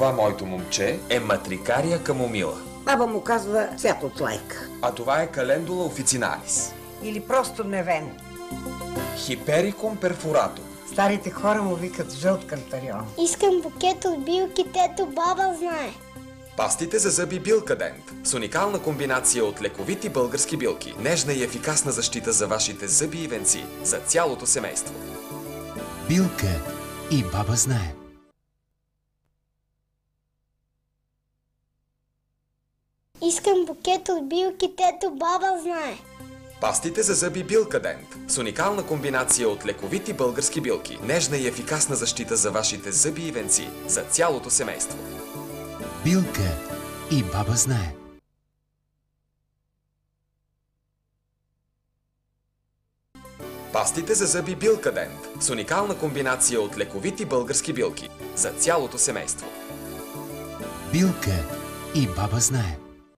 Това моето момче е Матрикария камомила. Баба му казва цвят от лайка. А това е Календула офицinalis. Или просто невен. Хиперикум перфорато. Старите хора му викат жълт кантарион. Искам букет от билки, дето баба знае. Пастите за зъби Билкадент с уникална комбинация от лековити български билки, нежна и ефикасна защита за вашите зъби и венци, за цялото семейство. Билка и баба знае. Искам букет от билки, дето баба знае. Пастите за зъби Билкадент с уникална комбинация от лековити български билки, нежна и ефикасна защита за вашите зъби и венци, за цялото семейство. Билка и баба знае. Пастите за зъби Билкадент с уникална комбинация от лековити български билки, за цялото семейство. Билка и баба знае.